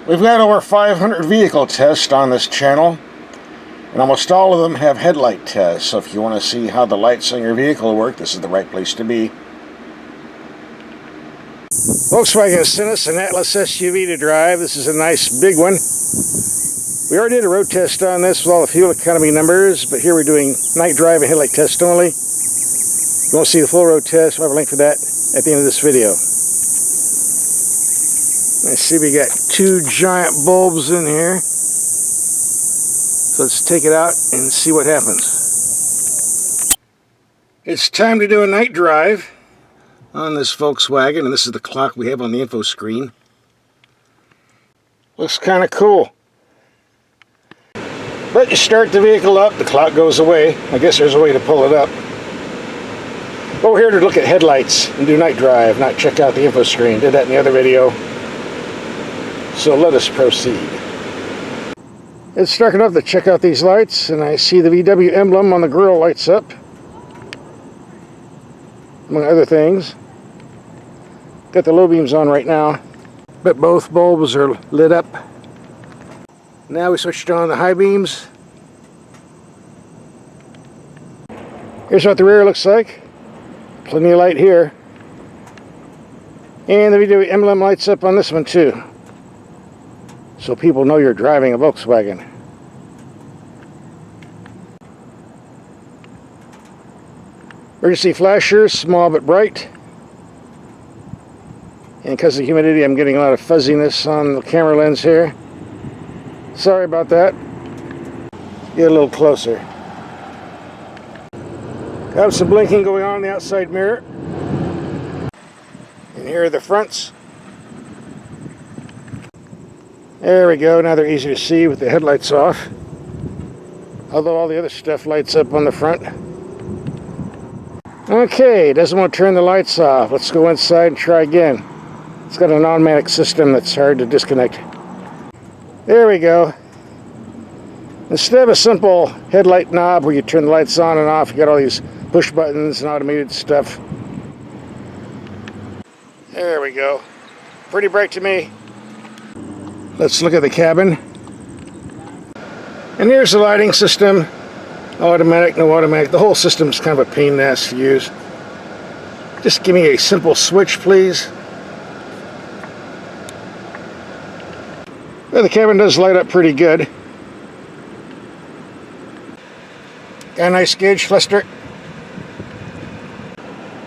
We've got over 500 vehicle tests on this channel, and almost all of them have headlight tests, so if you want to see how the lights on your vehicle work, this is the right place to be. Volkswagen sent us an Atlas SUV to drive. This is a nice big one. We already did a road test on this with all the fuel economy numbers, but here we're doing night drive and headlight test only. If you want to see the full road test, we'll have a link for that at the end of this video. Let's see, we got two giant bulbs in here. So let's take it out and see what happens. It's time to do a night drive on this Volkswagen, and this is the clock we have on the info screen. Looks kind of cool. But you start the vehicle up, the clock goes away. I guess there's a way to pull it up. But we're here to look at headlights and do night drive, not check out the info screen. Did that in the other video. So let us proceed. It's dark enough to check out these lights, and I see the VW emblem on the grille lights up, among other things. Got the low beams on right now, but both bulbs are lit up. Now we switched on the high beams. Here's what the rear looks like. Plenty of light here. And the VW emblem lights up on this one too, so people know you're driving a Volkswagen. Emergency flashers, small but bright. And because of humidity, I'm getting a lot of fuzziness on the camera lens here. Sorry about that. Get a little closer. Got some blinking going on in the outside mirror. And here are the fronts. There we go. Now they're easy to see with the headlights off. Although all the other stuff lights up on the front. Okay, doesn't want to turn the lights off. Let's go inside and try again. It's got an automatic system that's hard to disconnect. There we go. Instead of a simple headlight knob where you turn the lights on and off, you got all these push buttons and automated stuff. There we go. Pretty bright to me. Let's look at the cabin. And here's the lighting system. Automatic, no automatic. The whole system's kind of a pain in the ass to use. Just give me a simple switch, please. Well, the cabin does light up pretty good. Got a nice gauge cluster.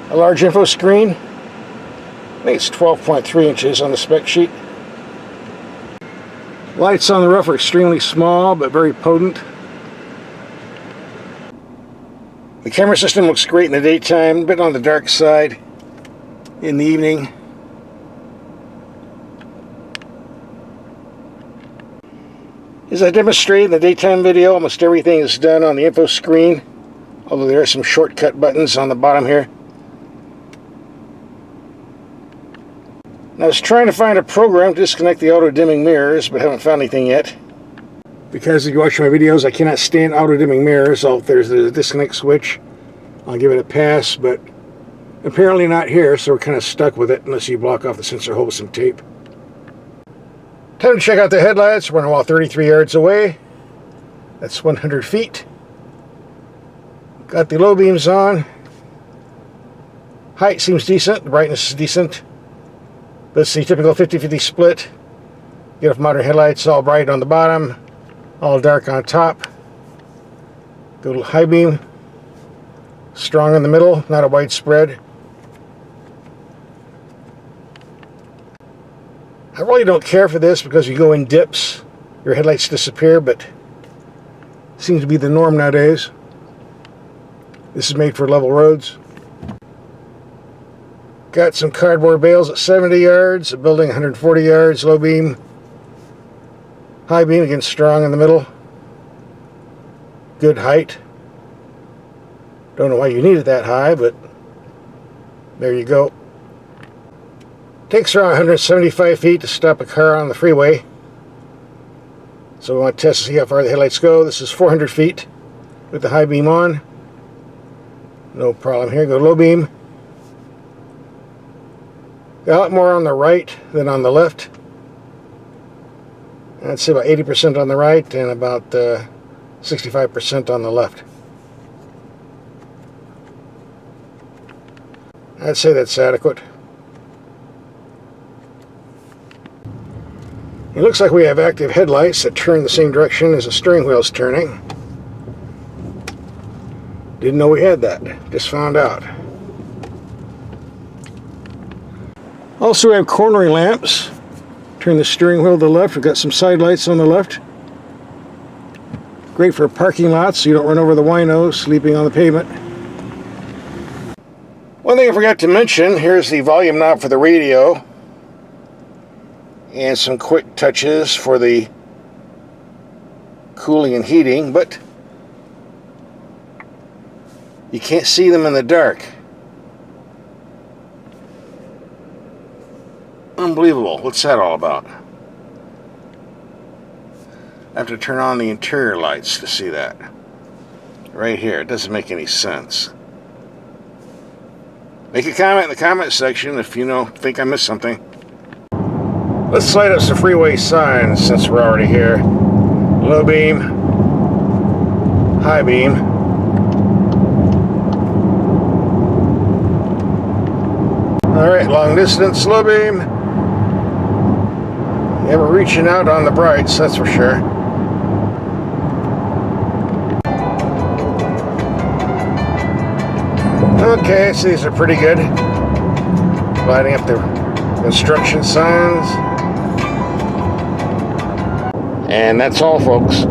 A large info screen. I think it's 12.3 inches on the spec sheet. Lights on the roof are extremely small but very potent. The camera system looks great in the daytime, a bit on the dark side in the evening. As I demonstrated in the daytime video, almost everything is done on the info screen, although there are some shortcut buttons on the bottom here. I was trying to find a program to disconnect the auto-dimming mirrors, but haven't found anything yet. Because if you watch my videos, I cannot stand auto-dimming mirrors, so if there's a disconnect switch, I'll give it a pass, but apparently not here, so we're kind of stuck with it unless you block off the sensor hole with some tape. Time to check out the headlights. We're about 33 yards away. That's 100 feet. Got the low beams on. Height seems decent. The brightness is decent. That's the typical 50-50 split. Get off modern headlights, all bright on the bottom, all dark on top. Go to high beam. Strong in the middle, not a wide spread. I really don't care for this because you go in dips, your headlights disappear, but it seems to be the norm nowadays. This is made for level roads. Got some cardboard bales at 70 yards, a building 140 yards, low beam. High beam, again strong in the middle. Good height. Don't know why you need it that high, but there you go. Takes around 175 feet to stop a car on the freeway. So we want to test to see how far the headlights go. This is 400 feet with the high beam on. No problem here. Go low beam. Got a lot more on the right than on the left. I'd say about 80% on the right and about 65% on the left. I'd say that's adequate. It looks like we have active headlights that turn the same direction as the steering wheel's turning. Didn't know we had that. Just found out. Also, we have cornering lamps. Turn the steering wheel to the left. We've got some side lights on the left. Great for parking lots so you don't run over the winos sleeping on the pavement. One thing I forgot to mention, here's the volume knob for the radio. And some quick touches for the cooling and heating, but you can't see them in the dark. Unbelievable. What's that all about? I have to turn on the interior lights to see that. Right here. It doesn't make any sense. Make a comment in the comment section if you think I missed something. Let's light up some freeway signs since we're already here. Low beam, high beam. Alright, long distance, low beam. Yeah, we're reaching out on the brights, that's for sure. Okay, so these are pretty good. Lighting up the instruction signs. And that's all, folks.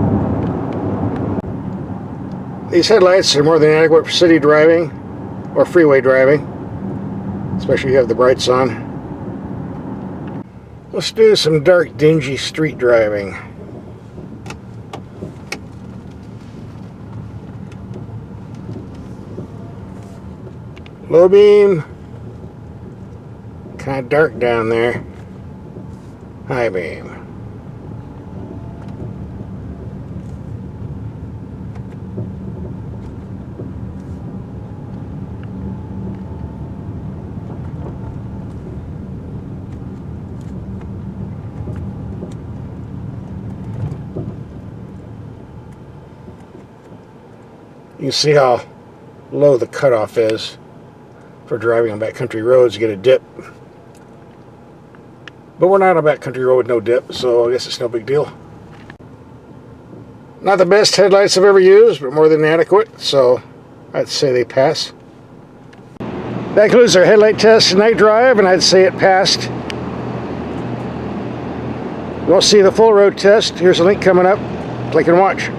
These headlights are more than adequate for city driving or freeway driving, especially if you have the brights on. Let's do some dark, dingy street driving. Low beam, kind of dark down there. High beam. You can see how low the cutoff is for driving on backcountry roads. You get a dip. But we're not on a backcountry road with no dip, so I guess it's no big deal. Not the best headlights I've ever used, but more than adequate, so I'd say they pass. That concludes our headlight test and night drive, and I'd say it passed. You want to see the full road test? Here's a link coming up. Click and watch.